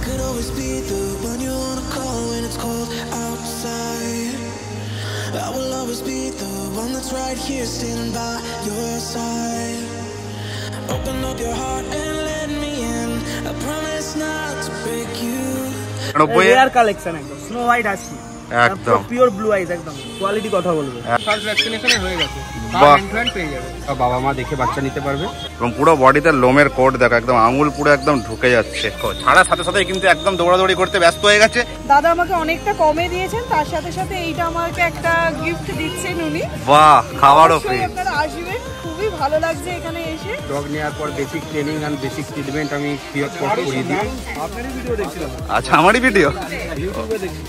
could always be the one you wanna call when it's cold outside. I will always be the one that's right here standing by your side. Open up your heart and let me in. I promise not to break you. Rare collection একদম snow white husky একদম pure blue eyes একদম quality কথা বলবো first vaccination হয়ে গেছে implant পেয়ে যাবে বাবা মা দেখে বাচ্চা নিতে পারবে এবং পুরো বডিতে লোমের কোট দেখো একদম আঙুল পুরো একদম ঢুকে যাচ্ছে ছাড়ার সাথে সাথে কিন্তু একদম দৌড়াদৌড়ি করতে ব্যস্ত হয়ে গেছে দাদা আমাকে অনেকটা কমে দিয়েছেন তার সাথে সাথে এইটা আমাকে একটা গিফট দিচ্ছেন উনি বাহ খাবারও ফ্রি আপনারা আসবেন খুবই ভালো লাগছে এখানে এসে ডগ নেওয়ার পর basic training and basic treatment আমি ফ্রি অফ কস্ট করিয়ে দিই আপনারই ভিডিও দেখছিলাম আচ্ছা আমারই ভিডিও ইউটিউবে দেখছি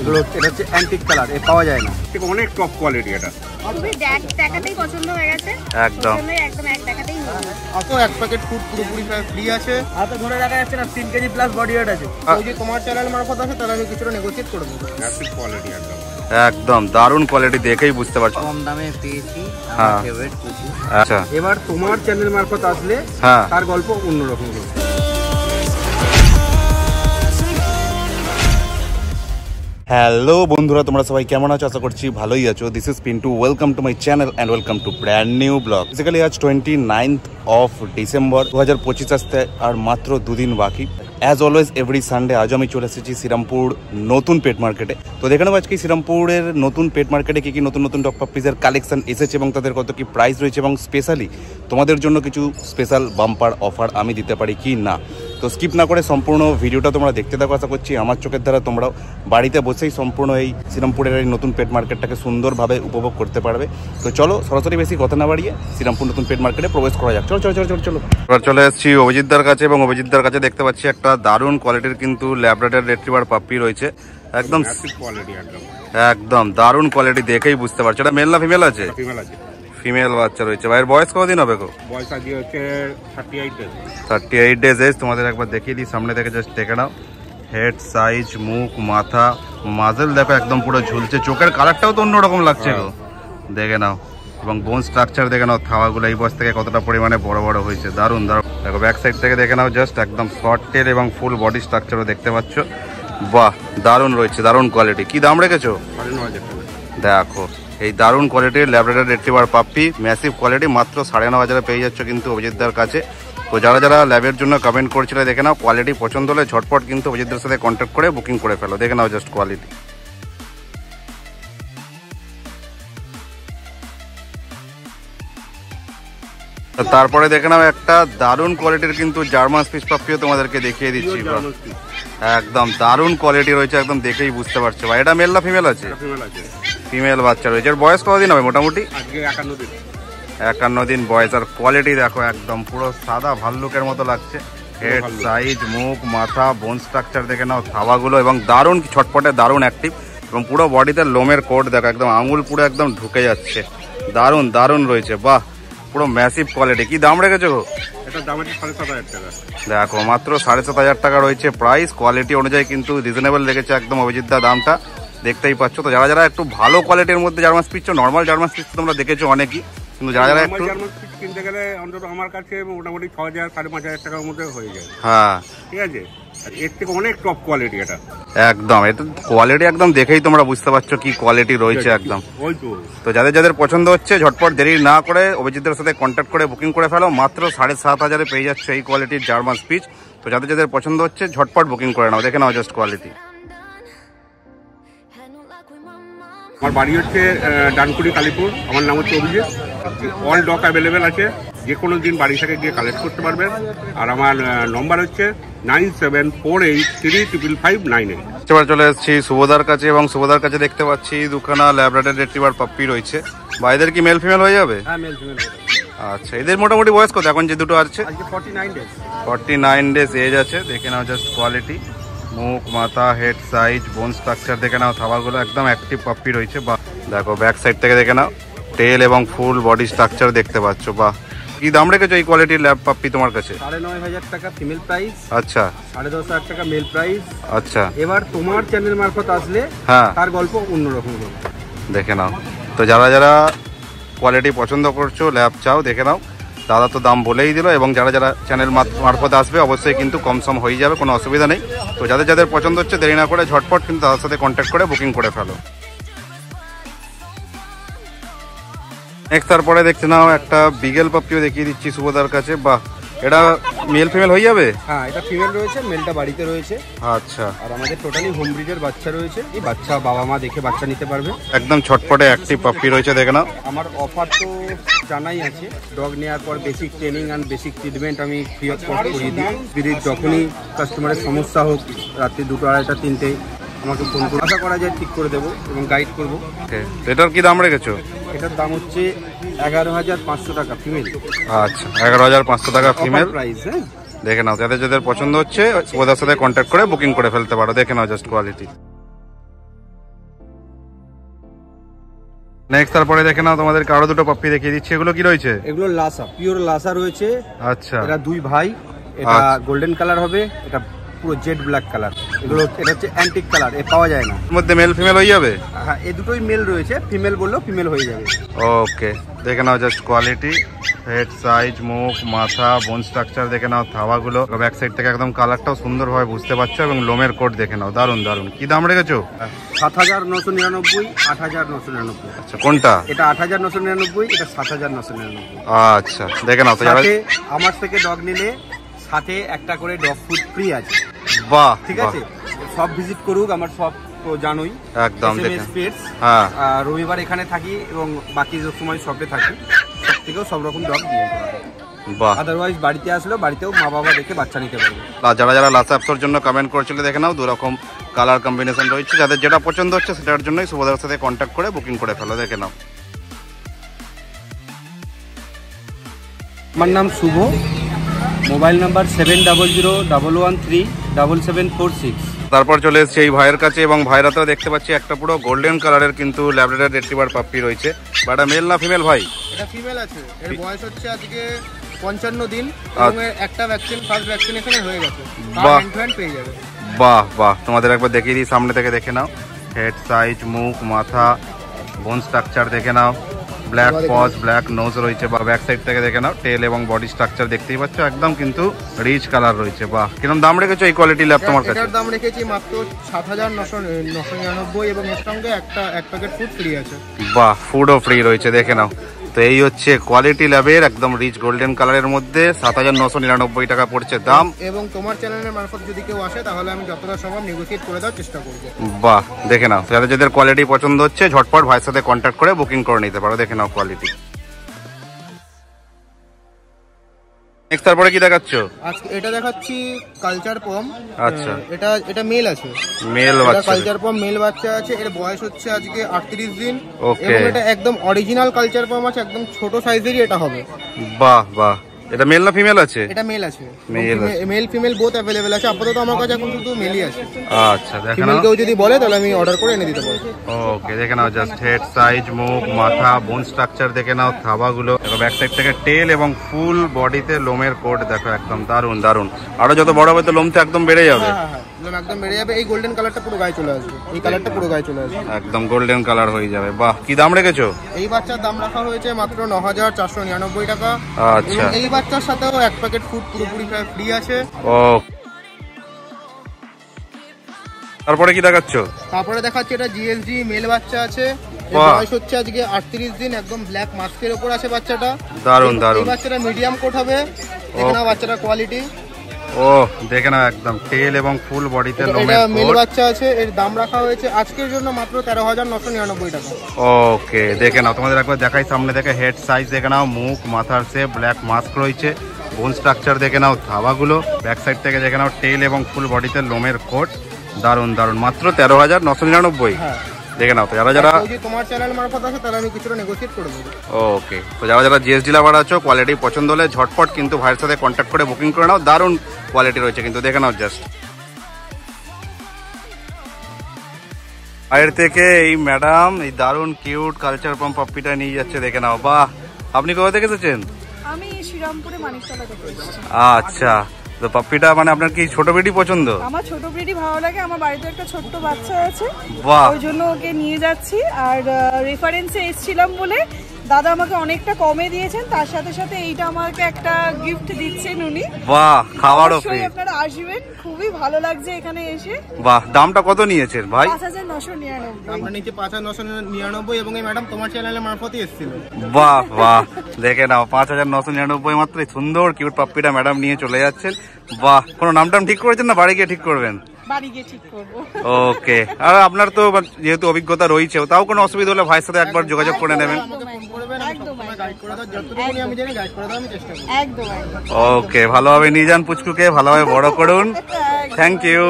এগুলো এটা হচ্ছে অ্যান্টিক কালার এ পাওয়া যায় না ঠিক অনেক টপ কোয়ালিটি এটা খুবই দেখাতেই পছন্দ হয়ে গেছে একদম একদম এক দেখাতেই আতো এক প্যাকেট ফুড পুরোপুরি ফ্রি আছে হাতে ধরে রাখা যাচ্ছে না 3 কেজি প্লাস বডি ওয়েট আছে যদি তোমার চ্যানেল মারফত আছে তাহলে আমি কিছুটা নেগোশিয়েট করে দেব অ্যান্টিক কোয়ালিটি একদম একদম দারুণ কোয়ালিটি দেখেই বুঝতে পারছো কম দামে পেয়েছি হ্যাঁ ফেভারিট কুকুর আচ্ছা এবার তোমার চ্যানেল মারফত আসলে হ্যাঁ তার গল্প অন্যরকম হবে হ্যালো বন্ধুরা তোমরা সবাই কেমন আছো আশা করছি ভালোই আছো this is Pintu welcome to my channel and welcome to brand new blog basically আজ 29th অফ ডিসেম্বর 2025 আসতে আর মাত্র দুদিন বাকি অ্যাজ অলওয়েজ এভরি সানডে আজও আমি চলে এসেছি শ্রীরামপুর নতুন পেট মার্কেটে তো দেখে নেবো আজকে শ্রীরামপুরের নতুন পেট মার্কেটে কী কী নতুন নতুন ডগ পাপ্পিজের কালেকশন এসেছে এবং তাদের কত কী প্রাইস রয়েছে এবং স্পেশালি তোমাদের জন্য কিছু স্পেশাল বাম্পার অফার আমি দিতে পারি কি না তো স্কিপ না করে সম্পূর্ণ ভিডিওটা তোমরা দেখতে থাকো আশা করছি আমার চোখের দ্বারা তোমরাও বাড়িতে বসেই সম্পূর্ণ এই শ্রীরামপুরের এই নতুন পেট মার্কেটটাকে সুন্দরভাবে উপভোগ করতে পারবে তো চলো সরাসরি বেশি কথা না বাড়িয়ে শ্রীরামপুর নতুন পেট মার্কেটে প্রবেশ করা যাক চলো চলো চলো চলো চলো এবার চলে এসেছি অভিজিৎদার কাছে এবং অভিজিৎদার কাছে দেখতে পাচ্ছি একটা দারুণ কোয়ালিটির কিন্তু ল্যাব্রাডর রিট্রিভার পাপ্পি রয়েছে একদম কোয়ালিটি একদম দারুণ কোয়ালিটি দেখেই বুঝতে পারছো এটা মেল না ফিমেল আছে ফিমেল আছে ফিমেল বাচ্চা রয়েছে ভাইয়ের বয়স কতদিন হবে গো বয়স আজকে হচ্ছে 38 ডেজ এজ তোমাদের একবার দেখিয়ে দিই সামনে থেকে জাস্ট দেখে নাও হেড সাইজ মুখ মাথা মাজেল দেখো একদম পুরো ঝুলছে চোখের কালারটাও তো অন্যরকম লাগছে গো দেখে নাও এবং বোন স্ট্রাকচার দেখে নাও থাওয়াগুলো এই বয়স থেকে কতটা পরিমাণে বড় বড় হয়েছে দারুণ দারুণ দেখো ব্যাক সাইড থেকে দেখে নাও জাস্ট একদম শর্ট টেল এবং ফুল বডি স্ট্রাকচারও দেখতে পাচ্ছ বাহ দারুণ রয়েছে দারুণ কোয়ালিটি কি দাম রেখেছো দেখো এই দারুণ কোয়ালিটির Labrador retriever puppy massive quality মাত্র 9,500 পেয়ে যাচ্ছ কিন্তু অভিজিৎদার কাছে তো যারা যারা ল্যাবের জন্য কমেন্ট করছিলে দেখে নাও কোয়ালিটি পছন্দ হলে ঝটপট কিন্তু অভিজিৎদার সাথে কন্ট্যাক্ট করে বুকিং করে ফেলো দেখে নাও জাস্ট কোয়ালিটি তারপরে দেখে নাও একটা দারুণ কোয়ালিটির কিন্তু জার্মান স্পিচ পাপ্পিও তোমাদেরকে দেখিয়ে দিচ্ছি একদম দারুণ কোয়ালিটি রয়েছে একদম দেখেই বুঝতে পারছো ভাই এটা মেল না ফিমেল আছে ফিমেল বাচ্চা রয়েছে এর বয়স কতদিন হবে মোটামুটি 51 দিন বয়স আর কোয়ালিটি দেখো একদম পুরো সাদা ভাল্লুকের মতো লাগছে হেড সাইজ মুখ মাথা বোন স্ট্রাকচার দেখে নাও থাবাগুলো এবং দারুণ ছটপটে দারুণ অ্যাক্টিভ এবং পুরো বডিতে লোমের কোট দেখো একদম আঙুল পুরো একদম ঢুকে যাচ্ছে দারুণ দারুণ রয়েছে বাহ পুরো ম্যাসিভ কোয়ালিটি কি দাম রেখেছো গো এটা দাম আছে 7,500 টাকা দেখো মাত্র 7,500 টাকা রয়েছে প্রাইস কোয়ালিটি অনুযায়ী কিন্তু রিজনেবল রেখেছে একদম অভিজিৎদা দামটা দেখতেই পাচ্ছ তো যারা যারা একটু ভালো কোয়ালিটির মধ্যে German speech normal German speech তোমরা দেখেছো অনেকই কিন্তু যারা যারা একটু জার্মান স্পিচ কিনতে গেলে অন্তত আমার কাছে মোটামুটি 6,000 5,500 টাকার মধ্যে হয়ে যায় হ্যাঁ ঠিক আছে এর থেকে অনেক টপ কোয়ালিটি এটা একদম এটা কোয়ালিটি একদম দেখেই তোমরা বুঝতে পারছো কি কোয়ালিটি রয়েছে একদম তো যাদের যাদের পছন্দ হচ্ছে ঝটপট দেরি না করে অভিজিতের সাথে কন্ট্যাক্ট করে বুকিং করে ফেলো মাত্র 7,500 পেয়ে যাচ্ছে এই কোয়ালিটির জার্মান স্পিচ তো যাদের যাদের পছন্দ হচ্ছে ঝটপট বুকিং করে নাও দেখে নাও জাস্ট কোয়ালিটি আমার বাড়ি হচ্ছে ডানকুনি কালীপুর আমার নাম হচ্ছে অভিজিৎ অল ডগ অ্যাভেলেবেল আছে যে কোনো দিন বাড়ি থেকে গিয়ে কালেক্ট করতে পারবেন আর আমার নম্বর হচ্ছে 9748355598 এবার চলে এসেছি সুবোধার কাছে এবং সুবোধার কাছে দেখতে পাচ্ছি দুখানা ল্যাব্রাডর রিট্রিভার পাপ্পি রয়েছে ভাইদের কি মেল ফিমেল হয়ে যাবে হ্যাঁ মেল ফিমেল আচ্ছা এদের মোটামুটি বয়স কত এখন যে দুটো আছে আজকে 49 ডেজ এজ আছে দেখে নাও জাস্ট কোয়ালিটি মুখ মাথা হেড সাইজ বোন স্ট্রাকচার দেখে নাও থাবাগুলো একদম অ্যাক্টিভ পাপ্পি রয়েছে বা দেখো ব্যাক সাইড থেকে দেখে নাও টেল এবং ফুল বডি স্ট্রাকচার দেখতে পাচ্ছ বা কি দাম রেখেছো এই কোয়ালিটির ল্যাব পাপ্পি তোমার কাছে? 9,500 টাকা ফিমেল প্রাইস, আচ্ছা 10,500 টাকা মেল প্রাইস। আচ্ছা, এবার তোমার চ্যানেল মারফত আসলে হ্যাঁ তার গল্প অন্যরকম হবে, দেখে নাও। তো যারা যারা কোয়ালিটি পছন্দ করছো, ল্যাব চাও, দেখে নাও। দাদা তো দাম বলেই দিল, এবং যারা যারা চ্যানেল মারফত আসবে অবশ্যই কিন্তু কম সম হয়ে যাবে, কোনো অসুবিধা নেই। তো যাদের যাদের পছন্দ হচ্ছে দেরি না করে ঝটপট কিন্তু দাদার সাথে কন্ট্যাক্ট করে বুকিং করে ফেলো। নেক্সট তারপরে দেখতে নাও একটা বিগেল পাপ্পিও দেখিয়ে দিচ্ছি সুবোদার কাছে। বাহ, এটা মেল ফিমেল হয়ে যাবে? হ্যাঁ, এটা ফিমেল রয়েছে, মেলটা বাড়িতে রয়েছে। আচ্ছা, আর আমাদের টোটালি হোম ব্রিডের বাচ্চা রয়েছে। এই বাচ্চা বাবা মা দেখে বাচ্চা নিতে পারবে, একদম ছটপটে অ্যাক্টিভ পাপ্পি রয়েছে, দেখে নাও। আমার অফার তো জানাই আছে, ডগ নেওয়ার পর basic training and basic treatment আমি ফ্রি অফ কস্ট করিয়ে দিই। স্পিরিট যখনই কাস্টমারের সমস্যা হোক, রাত্রি 2টো 2:30 3টে আমাকে ফোন করে আশা করা যায় ঠিক করে দেবো এবং গাইড করবো। এটার কি দাম রেখেছো? এটার দাম হচ্ছে 11,500 টাকা ফিমেল। আচ্ছা, 11,500 টাকা ফিমেল প্রাইস। হ্যাঁ, দেখে নাও। যাদের যাদের পছন্দ হচ্ছে ওদের সাথে কন্ট্যাক্ট করে বুকিং করে ফেলতে পারো, দেখে নাও জাস্ট কোয়ালিটি। নেক্সট তারপরে দেখে নাও তোমাদেরকে আরো দুটো পাপ্পি দেখিয়ে দিচ্ছি। এগুলো কি রয়েছে? এগুলো লাসা, পিওর লাসা রয়েছে। আচ্ছা, এরা দুই ভাই, এটা গোল্ডেন কালার হবে, এটা পুরো জেড ব্ল্যাক কালার। এগুলো এটা হচ্ছে অ্যান্টিক কালার, এ পাওয়া যায় না। এর মধ্যে মেল ফিমেল হয়ে যাবে? হ্যাঁ, এই দুটোই মেল রয়েছে, ফিমেল বললেও ফিমেল হয়ে যাবে। ওকে, দেখে নাও জাস্ট কোয়ালিটি, হেড সাইজ, মুখ, মাথা, বোন স্ট্রাকচার দেখে নাও, থাওয়াগুলো ব্যাক সাইড থেকে একদম কালারটাও সুন্দরভাবে বুঝতে পারছো, এবং লোমের কোট দেখে নাও, দারুন দারুন। কি দাম রেখেছো? 7,999, 8,999। আচ্ছা, কোনটা? এটা 8,999, এটা 7,999। আচ্ছা, দেখে নাও। তো যারা আমার থেকে ডগ নিলে সাথে একটা করে ডগ ফুড ফ্রি আছে। বাহ, ঠিক আছে, সব ভিজিট করুক, আমার সব তো জানোই একদম। SMS pets. হ্যাঁ, রবিবার এখানে থাকি এবং বাকি সময় শপে থাকি, সব থেকেও সব রকম ডগ দিয়ে বাহ। আদারওয়াইজ বাড়িতে আসলেও বাড়িতেও মা বাবা দেখে বাচ্চা নিতে পারবে। যারা যারা লাসা অ্যাপসের জন্য কমেন্ট করছিল, দেখে নাও 2 রকম কালার কম্বিনেশন রয়েছে, যাদের যেটা পছন্দ হচ্ছে সেটার জন্যই সুবোধার সাথে কন্ট্যাক্ট করে বুকিং করে ফেলো, দেখে নাও। আমার নাম শুভ, মোবাইল নাম্বার 7001137746। তারপর চলে এসেছে এই ভাইয়ের কাছে, এবং ভাইরা তো দেখতে পাচ্ছি একটা পুরো গোল্ডেন কালারের কিন্তু ল্যাব্রাডর রিট্রিভার পাপ্পি রয়েছে। বা এটা মেল না ফিমেল ভাই? এটা ফিমেল আছে, এর বয়স হচ্ছে আজকে 55 দিন, এবং একটা ভ্যাকসিন ফার্স্ট ভ্যাকসিনেশন হয়ে গেছে, হ্যান্ড টু হ্যান্ড পেয়ে যাবে। বাহ বাহ, তোমাদের একবার দেখিয়ে দিই সামনে থেকে, দেখে নাও। হেড সাইজ, মুখ, মাথা, বোন স্ট্রাকচার দেখে নাও, ব্ল্যাক পজ, ব্ল্যাক নোজ রয়েছে, বা ব্যাক সাইড থেকে দেখে নাও টেল এবং বডি স্ট্রাকচার দেখতেই পাচ্ছ, একদম কিন্তু রিচ কালার রয়েছে। বাহ, কিরকম দাম রেখেছো এই কোয়ালিটি ল্যাব তোমার কাছে? এটার দাম রেখেছি মাত্র 7,999, এবং এর সঙ্গে এক প্যাকেট ফুড ফ্রি আছে। বাহ, ফুডও ফ্রি রয়েছে, দেখে নাও। তো এই হচ্ছে কোয়ালিটি ল্যাবের একদম রিচ গোল্ডেন কালারের মধ্যে 7,999 টাকা পড়ছে দাম। এবং তোমার চ্যানেলের মারফত যদি কেউ আসে তাহলে আমি যতটা সম্ভব নেগোসিয়েট করে দেওয়ার চেষ্টা করবো। বাহ, দেখে নাও। যাদের যাদের কোয়ালিটি পছন্দ হচ্ছে ঝটপট ভাইয়ের সাথে কন্ট্যাক্ট করে বুকিং করে নিতে পারো, দেখে নাও কোয়ালিটি। নেক্সট তারপরে কি দেখাচ্ছ? আজকে এটা দেখাচ্ছি কালচার পম। আচ্ছা, এটা মেল আছে, মেল বাচ্চা, কালচার পম মেল বাচ্চা আছে। এর বয়স হচ্ছে আজকে 38 দিন। ওকে, এবং এটা একদম অরিজিনাল কালচার পম আছে, একদম ছোট সাইজেরই এটা হবে। বাহ বাহ, এটা মেল না ফিমেল আছে? এটা মেল আছে, মেল আছে, মেল ফিমেল বোথ अवेलेबल আছে। আপাতত আমার কাছে এখন শুধু মেলই আছে। আচ্ছা, দেখে ফিমেল নাও। কেউ যদি বলে তাহলে আমি অর্ডার করে এনে দিতে পারবো। ওকে, দেখে নাও জাস্ট হেড সাইজ, মুখ, মাথা, বোন স্ট্রাকচার দেখে নাও, থাবাগুলো, ব্যাক সাইড থেকে টেল এবং ফুল বডিতে লোমের কোট দেখো, একদম দারুন দারুন। আরো যত বড় হবে তো লোম তো একদম বেড়ে যাবে। হ্যাঁ, লোম একদম বেড়ে যাবে। এই গোল্ডেন কালারটা পুরো গায়ে চলে আসবে, এই কালারটা পুরো গায়ে চলে আসবে, একদম গোল্ডেন কালার হয়ে যাবে। বাহ, কি দাম রেখেছো? এই বাচ্চার দাম রাখা হয়েছে মাত্র 9,499 টাকা। আচ্ছা, এই বাচ্চার সাথেও এক প্যাকেট ফুড পুরোপুরি ফ্রি আছে। ও, তারপরে কি দেখাচ্ছ? তারপরে দেখাচ্ছে এটা জিএসডি মেল বাচ্চা আছে, এর বয়স হচ্ছে আজকে 38 দিন, একদম ব্ল্যাক মাস্কের উপর আছে বাচ্চাটা। দারুন দারুন। এই বাচ্চাটা মিডিয়াম কোট হবে, দেখে নাও বাচ্চাটা কোয়ালিটি। ও, দেখে নাও একদম টেল এবং ফুল বডিতে লোমের এটা মেল কোট। বাচ্চা আছে, এর দাম রাখা হয়েছে আজকের জন্য মাত্র 13,999 টাকা। ওকে, দেখে নাও। তোমাদের একবার দেখাই সামনে থেকে, হেড সাইজ দেখে নাও, মুখ, মাথার শেপ, ব্ল্যাক মাস্ক রয়েছে, বোন স্ট্রাকচার দেখে নাও, থাবাগুলো, ব্যাক সাইড থেকে দেখে নাও টেল এবং ফুল বডিতে লোমের কোট, দারুন দারুন। মাত্র 13,999। হ্যাঁ, দেখে নাও। তো যারা যারা যদি তোমার চ্যানেল মারফত আছে তাহলে আমি কিছুটা নেগোসিয়েট করে দেবো। ওকে, তো যারা যারা জিএসডি লাভার আছো, কোয়ালিটি পছন্দ হলে ঝটপট কিন্তু ভাইয়ের সাথে কন্ট্যাক্ট করে বুকিং করে নাও, দারুন কোয়ালিটি রয়েছে কিন্তু, দেখে নাও জাস্ট। ভাইয়ের থেকে এই ম্যাডাম এই দারুন কিউট কালচার পাম্প পাপ্পিটা নিয়ে যাচ্ছে, দেখে নাও। বাহ, আপনি কোথা থেকে এসেছেন? আমি শ্রীরামপুরে মানিকতলা থেকে এসেছি। আচ্ছা, তো পাপ্পিটা মানে আপনার কি ছোট ব্রিডই পছন্দ? আমার ছোট ব্রিডই ভালো লাগে, আমার বাড়িতে একটা ছোট্ট বাচ্চা আছে, বাহ, ওই জন্য ওকে নিয়ে যাচ্ছি। আর রেফারেন্সে এসেছিলাম বলে দাদা আমাকে অনেকটা কমে দিয়েছেন, তার সাথে সাথে এইটা আমাকে একটা গিফট দিচ্ছেন উনি। বাহ, খাওয়ারও ফ্রি। আপনারা আসবেন, খুবই ভালো লাগছে এখানে এসে। বাহ, দামটা কত নিয়েছেন ভাই? 5999। আমরা নিচে 5999 এবং এই ম্যাডাম তোমার চ্যানেলের মারফতই এসেছিল। বাহ বাহ, দেখে নাও 5999 মাত্র সুন্দর কিউট পাপ্পিটা ম্যাডাম নিয়ে চলে যাচ্ছেন। বাহ, কোনো নামটাম ঠিক করেছেন না বাড়ি গিয়ে ঠিক করবেন? বাড়ি গিয়ে ঠিক করব। ওকে, আর আপনার তো যেহেতু অভিজ্ঞতা রয়েছে, তাও কোনো অসুবিধা হলে ভাইয়ের সাথে একবার যোগাযোগ করে নেবেন। ওকে, ভালোভাবে নিয়ে যান পুচকুকে, ভালোভাবে বড় করুন। Thank you.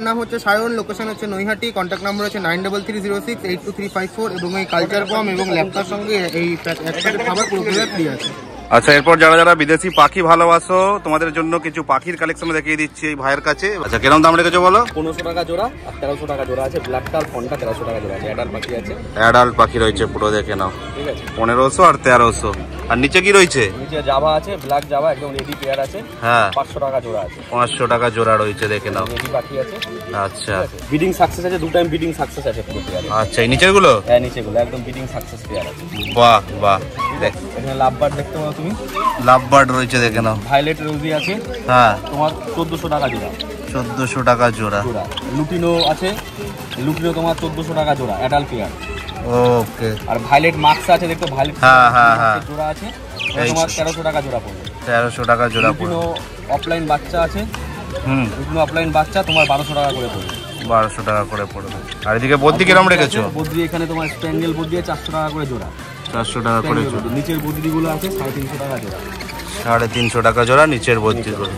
নাম হচ্ছে সায়ন, লোকেশন হচ্ছে নৈহাটি, কন্ট্যাক্ট নাম্বার হচ্ছে 9330682354 এবং এই কালচার বম এবং ল্যাপটপের সঙ্গে এই একসাথে খাবার পুরোপুরি ফ্রি আছে। আচ্ছা, এরপর যারা যারা বিদেশি পাখি ভালোবাসো তোমাদের জন্য কিছু পাখির কালেকশন দেখিয়ে দিচ্ছি এই ভাইয়ের কাছে। আচ্ছা, কিরকম দাম রেখেছো বলো? 1500 টাকা জোড়া আর 1300 টাকা জোড়া আছে। ব্ল্যাক কার ফোনটা 1300 টাকা জোড়া আছে। অ্যাডাল্ট পাখি আছে, অ্যাডাল্ট পাখি রয়েছে পুরো, দেখে নাও। ঠিক আছে, 1500 আর 1300। আর নিচে কি রয়েছে? নিচে জাভা আছে, ব্ল্যাক জাভা একদম রেডি পেয়ার আছে। হ্যাঁ, 500 টাকা জোড়া আছে। 500 টাকা জোড়া রয়েছে, দেখে নাও। রেডি পাখি আছে। আচ্ছা, বিডিং সাকসেস আছে, 2 টাইম বিডিং সাকসেস আছে পুরো পেয়ার। আচ্ছা, এই নিচের গুলো? হ্যাঁ, নিচেগুলো একদম বিডিং সাকসেস পেয়ার আছে। বাহ বাহ, দেখ এখানে লাভ বার্ড দেখতে পাও তুমি, লাভ বার্ড রয়েছে, দেখে নাও। ভায়োলেট রোজি আছে, হ্যাঁ, তোমার 1400 টাকা জোড়া। 1400 টাকা জোড়া। লুটিনো আছে, লুটিনো তোমার 1400 টাকা জোড়া, অ্যাডাল্ট পেয়ার। ওকে, আর ভায়োলেট মাক্স আছে, দেখো ভায়োলেট হ্যাঁ হ্যাঁ হ্যাঁ, জোড়া আছে, তোমার 1300 টাকা জোড়া পড়বে। 1300 টাকা জোড়া পড়বে। লুটিনো অফলাইন বাচ্চা আছে, হুম, লুটিনো অফলাইন বাচ্চা তোমার 1200 টাকা করে পড়বে। 1200 টাকা করে পড়বে। আর এদিকে বদ্রি কিরম রেখেছো? বদ্রি এখানে তোমার স্প্যাঙ্গেল বদ্রি 400 টাকা করে জোড়া। 400 টাকা করে জোড়া। নিচের বদ্রিগুলো আছে 350 টাকা জোড়া। 350 টাকা জোড়া নিচের বদ্রি করে।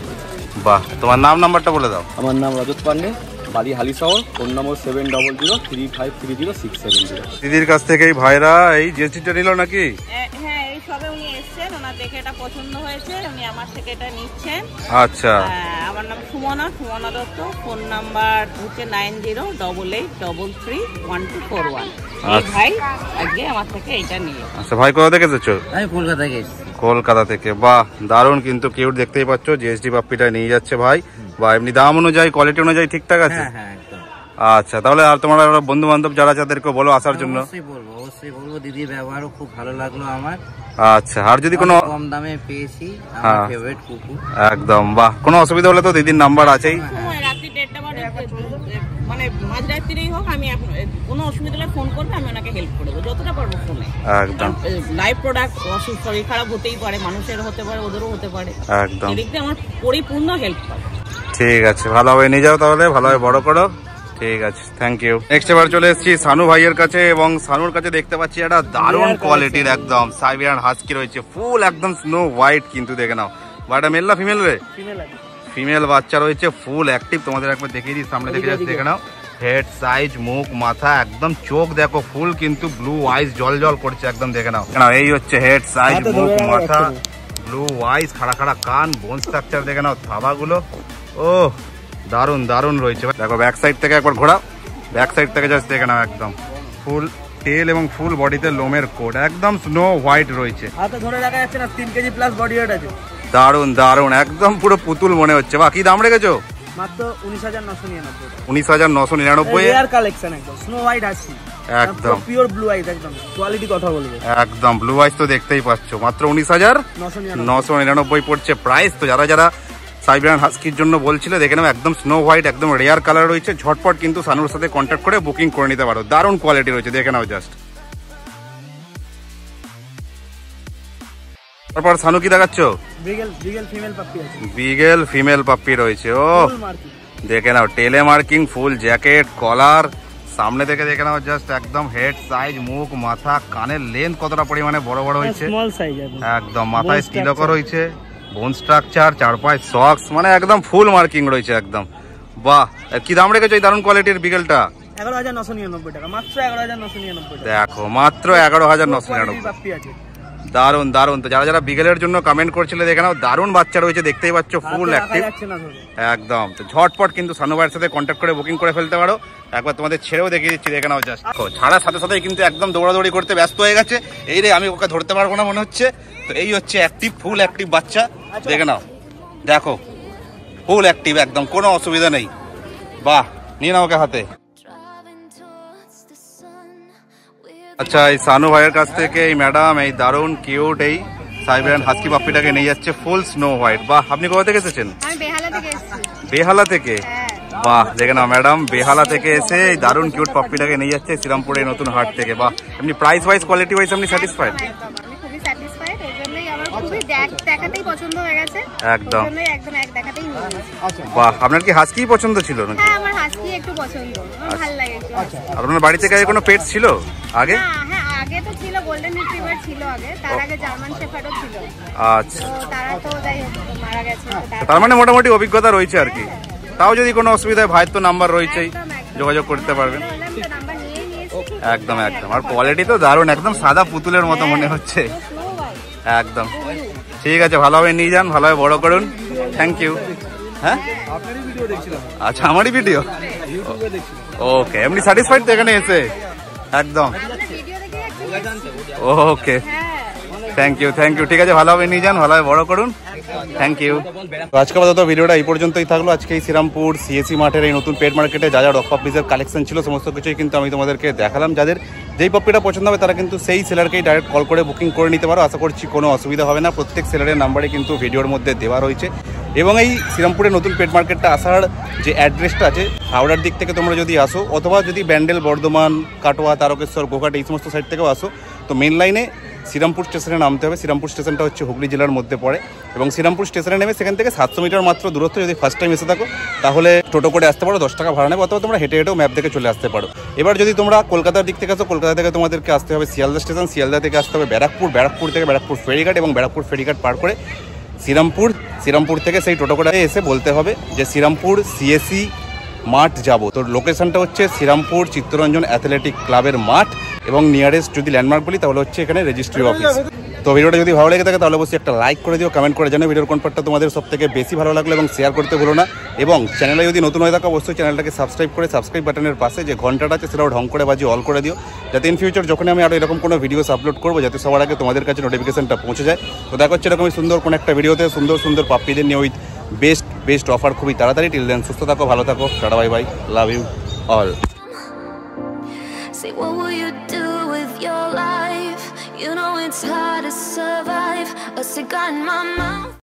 বাহ, তোমার নাম্বারটা বলে দাও। আমার নাম রজত পান্ডে, বাড়ি হালিশহর, ফোন নম্বর 7003530670। দিদির কাছ থেকে এই ভাইরা এই জিএসটিটা নিল নাকি? হ্যাঁ, এই সবে উনি এসেছেন, ওনার দেখে এটা পছন্দ হয়েছে, উনি আমার থেকে এটা নিচ্ছেন। আচ্ছা, আমার নাম সুমনা দত্ত, ফোন নাম্বার হচ্ছে 9088331241। এই ভাই আজকে আমার থেকে এটা নিয়ে। আচ্ছা, ভাই কোথা থেকে এসেছো? আমি কলকাতা থেকে। কলকাতা থেকে। বাহ, দারুণ কিন্তু কিউট, দেখতেই পাচ্ছ জিএসটি পাপ্পিটা নিয়ে যাচ্ছে ভাই। বা এমনি দাম অনুযায়ী কোয়ালিটি অনুযায়ী ঠিকঠাক আছে? হ্যাঁ একদম। আচ্ছা, তাহলে আর তোমার বন্ধু বান্ধব যারা যাদেরকে বলো আসার জন্য। অবশ্যই বলবো, দিদির ব্যবহারও খুব ভালো লাগলো আমার। আচ্ছা, আর যদি কোনো কম দামে পেয়েছি, আমার হ্যাঁ, ফেভারিট কুকুর একদম। বাহ, কোনো অসুবিধা হলে তো দিদির নাম্বার আছেই। সময় রাত্রি 1:30 মানে মাঝরাত্রিরেই হোক, আমি কোনো অসুবিধা হলে ফোন করবে, আমি ওনাকে হেল্প করে দেবো যতটা পারবো ফোনে। একদম, লাইভ প্রোডাক্ট, শরীর খারাপ হতেই পারে, মানুষের হতে পারে, ওদেরও হতে পারে, একদম। এদিক দিয়ে আমার পরিপূর্ণ হেল্প পাবে। ঠিক আছে, ভালোভাবে নিয়ে যাও তাহলে, ভালোভাবে বড় করো। ঠিক আছে, থ্যাংক ইউ। নেক্সট এবার চলে এসেছি সানু ভাইয়ের কাছে, এবং সানুর কাছে দেখতে পাচ্ছি একটা দারুণ কোয়ালিটির একদম সাইবেরিয়ান হাস্কি রয়েছে, ফুল একদম স্নো হোয়াইট, কিন্তু দেখে নাও। বাটা মেল না ফিমেল রে? ফিমেল বাচ্চা রয়েছে, ফুল অ্যাক্টিভ। তোমাদের একবার দেখিয়ে দিই, সামনে দেখে যাচ্ছে, দেখে নাও। হেড সাইজ, মুখ, মাথা, একদম চোখ দেখো ফুল, কিন্তু ব্লু আইস জল জল করছে একদম, দেখে নাও। এই হচ্ছে হেড সাইজ, মুখ, মাথা, ব্লু আইস, খাড়া খাড়া কান, বোন স্ট্রাকচার দেখে নাও, থাবাগুলো ও দারুণ দারুণ রয়েছে। দেখো ব্যাক সাইড থেকে একবার ঘোরাও, ব্যাক সাইড থেকে জাস্ট দেখে নাও, একদম ফুল টেল এবং ফুল বডিতে লোমের কোট, একদম স্নো হোয়াইট রয়েছে। হাতে ধরে রাখা যাচ্ছে না, 3 কেজি প্লাস বডি ওয়েট আছে। দারুণ দারুণ, একদম পুরো পুতুল মনে হচ্ছে। বা কি দাম রেখেছো? মাত্র 19,999। 19,999। রেয়ার কালেকশন, একদম স্নো হোয়াইট আছে, একদম পিওর ব্লু আইস, একদম কোয়ালিটি কথা বলবে। একদম ব্লু আইস তো দেখতেই পাচ্ছ, মাত্র 19,999 পড়ছে প্রাইস। তো যারা যারা সাইবেরিয়ান হাস্কির জন্য বলছিল, দেখে নাও, একদম স্নো হোয়াইট, একদম রেয়ার কালার রয়েছে। ঝটপট কিন্তু সানুর সাথে কন্ট্যাক্ট করে বুকিং করে নিতে পারো, দারুণ কোয়ালিটি রয়েছে, দেখে নাও জাস্ট। তারপর সানু কি দেখাচ্ছ? বিগেল ফিমেল পাপ্পি আছে। বিগেল ফিমেল পাপ্পি রয়েছে, ও দেখে নাও, টেলে মার্কিং, ফুল জ্যাকেট, কলার, সামনে থেকে দেখে নাও জাস্ট, একদম হেড সাইজ, মুখ, মাথা, কানের লেন্থ কতটা পরিমাণে বড় বড় হয়েছে, স্মল সাইজ, একদম মাথায় স্টিলকো রয়েছে, বোন স্ট্রাকচার, 4 সক্স, মানে একদম ফুল মার্কিং রয়েছে একদম। বাহ, কি দাম রেখেছো এই দারুণ কোয়ালিটির বিগেলটা? 11,999 টাকা, মাত্র 11,999 টাকা। দেখো, মাত্র 11,999। পাপ্পি আছে, দারুন দারুন। তো যারা যারা বিকেলের জন্য কমেন্ট করছিলে দেখে নাও, দারুন বাচ্চা রয়েছে, দেখতেই পাচ্ছ ফুল অ্যাক্টিভ একদম। তো ঝটপট কিন্তু সানু ভাইয়ের সাথে কন্ট্যাক্ট করে বুকিং করে ফেলতে পারো। একবার তোমাদের ছেড়েও দেখিয়ে দিচ্ছি, দেখে নাও জাস্ট। ছাড়ার সাথে সাথে কিন্তু একদম দৌড়াদৌড়ি করতে ব্যস্ত হয়ে গেছে। এই রে, আমি ওকে ধরতে পারবো না মনে হচ্ছে। তো এই হচ্ছে অ্যাক্টিভ, ফুল অ্যাক্টিভ বাচ্চা, দেখে নাও, দেখো ফুল অ্যাক্টিভ একদম, কোনো অসুবিধা নেই। বাহ, নিয়ে নাও ওকে হাতে। আচ্ছা, এই সানু ভাইয়ের কাছ থেকে এই ম্যাডাম এই দারুণ কিউট এই সাইবেরিয়ান হাস্কি পাপ্পিটাকে নিয়ে যাচ্ছে ফুল স্নো হোয়াইট। বাহ, আপনি কোথা থেকে এসেছেন? আমি বেহালা থেকে এসেছি। বেহালা থেকে? বাহ, দেখে নাও ম্যাডাম বেহালা থেকে এসে এই দারুণ কিউট পাপ্পিটাকে নিয়ে যাচ্ছে শ্রীরামপুরের নতুন হাট থেকে। বাহ, এমনি প্রাইস ওয়াইজ কোয়ালিটি ওয়াইজ আপনি স্যাটিসফাইড? আমি খুবই স্যাটিসফাইড, এই জন্যই আমার খুবই দেখাতেই পছন্দ হয়ে গেছে। একদম একদম এক দেখাতেই নিয়ে নিয়েছি। বাহ, আপনার কি হাস্কি পছন্দ ছিল নাকি? হ্যাঁ, আমার হাস্কি একটু পছন্দ, আমার ভালো লাগে একটু। আপনার বাড়ি থেকে কোনো পেট ছিল আগে? হ্যাঁ, আগে তো ছিল, গোল্ডেন রিট্রিভার ছিল আগে, তার আগে জার্মান শেফার্ডও ছিল। আচ্ছা, তো তারা তো যাই হোক মারা গেছে। তার মানে মোটামুটি অভিজ্ঞতা রয়েছে আর কি। তাও যদি কোনো অসুবিধা হয়, ভাইয়ের তো নাম্বার রয়েছেই, যোগাযোগ করতে পারবেন। একদম একদম। আর কোয়ালিটি তো দারুণ, একদম সাদা পুতুলের মতো মনে হচ্ছে একদম। ঠিক আছে, ভালোভাবে নিয়ে যান, ভালোভাবে বড় করুন। Thank you. হ্যাঁ, আচ্ছা, আমারই ভিডিও। ওকে, এমনি স্যাটিসফাইড তো এখানে এসে? একদম। Okay, thank you thank you. ঠিক আছে, ভালোভাবে নিয়ে যান, ভালোভাবে বড় করুন। Thank you. তো আজকে আপাতত ভিডিওটা এই পর্যন্তই থাকলো। আজকে এই শ্রীরামপুর সিএসি মাঠের এই নতুন পেট মার্কেটে যা যা ডগ পাপ্পিজের কালেকশন ছিল সমস্ত কিছুই কিন্তু আমি তোমাদেরকে দেখালাম। যাদের যেই পাপ্পিটা পছন্দ হবে তারা কিন্তু সেই সেলারকেই ডাইরেক্ট কল করে বুকিং করে নিতে পারো। আশা করছি কোনো অসুবিধা হবে না। প্রত্যেক সেলারের নাম্বারে কিন্তু ভিডিওর মধ্যে দেওয়া রয়েছে। এবং এই শ্রীরামপুরের নতুন পেট মার্কেটটা আসার যে অ্যাড্রেসটা আছে, হাওড়ার দিক থেকে তোমরা যদি আসো, অথবা যদি ব্যান্ডেল, বর্ধমান, কাটোয়া, তারকেশ্বর, গোঘাট এই সমস্ত সাইড থেকেও আসো, তো মেন লাইনে শ্রীরামপুর স্টেশনে নামতে হবে। শ্রীরামপুর স্টেশনটা হচ্ছে হুগলি জেলার মধ্যে পড়ে, এবং শ্রীরামপুর স্টেশনে নেমে সেখান থেকে 700 মিটার মাত্র দূরত্ব। যদি ফার্স্ট টাইম এসে থাকো তাহলে টোটো করে আসতে পারো, 10 টাকা ভাড়া নেবে, অথবা তোমরা হেঁটে হেঁটেও ম্যাপ দেখে চলে আসতে পারো। এবার যদি তোমরা কলকাতার দিক থেকে আসো, কলকাতা থেকে তোমাদেরকে আসতে হবে শিয়ালদা স্টেশন, শিয়ালদা থেকে আসতে হবে ব্যারাকপুর, ব্যারাকপুর থেকে ব্যারাকপুর ফেরিঘাট, এবং ব্যারাকপুর ফেরিঘাট পার করে শ্রীরামপুর, শ্রীরামপুর থেকে সেই টোটো করে এসে বলতে হবে যে শ্রীরামপুর সিএসি মাঠ যাব। তো লোকেশনটা হচ্ছে শ্রীরামপুর চিত্তরঞ্জন অ্যাথলেটিক ক্লাবের মাঠ, এবং নিয়ারেস্ট যদি ল্যান্ডমার্ক বলি তাহলে হচ্ছে এখানে রেজিস্ট্রি অফিস। তো ভিডিওটা যদি ভালো লেগে থাকে তাহলে অবশ্যই একটা লাইক করে দিও, কমেন্ট করে জানাও ভিডিওর কোন পার্টটা তোমাদের সব থেকে বেশি ভালো লাগলো, এবং শেয়ার করতে ভুলো না। এবং চ্যানেলে যদি নতুন হয়ে থাকো অবশ্যই চ্যানেলটাকে সাবস্ক্রাইব করে সাবস্ক্রাইব বাটনের পাশে যে ঘন্টাটা আছে সেটাও ঢং করে বাজিয়ে অল করে দিও, যাতে ইন ফিউচার যখন আমি আরও এরকম কোনো ভিডিওস আপলোড করবো যাতে সবার আগে তোমাদের কাছে নোটিফিকেশনটা পৌঁছে যায়। তো দেখা হচ্ছে এরকমই সুন্দর কোনো একটা ভিডিওতে সুন্দর সুন্দর পাপ্পিদের নিয়ে উইথ বেস্ট অফার খুবই তাড়াতাড়ি। টিল দেন সুস্থ থাকো, ভালো থাকো, টাটা bye bye, love you all. Say, what will you do with your life? You know it's hard to survive. A cigar in my mouth.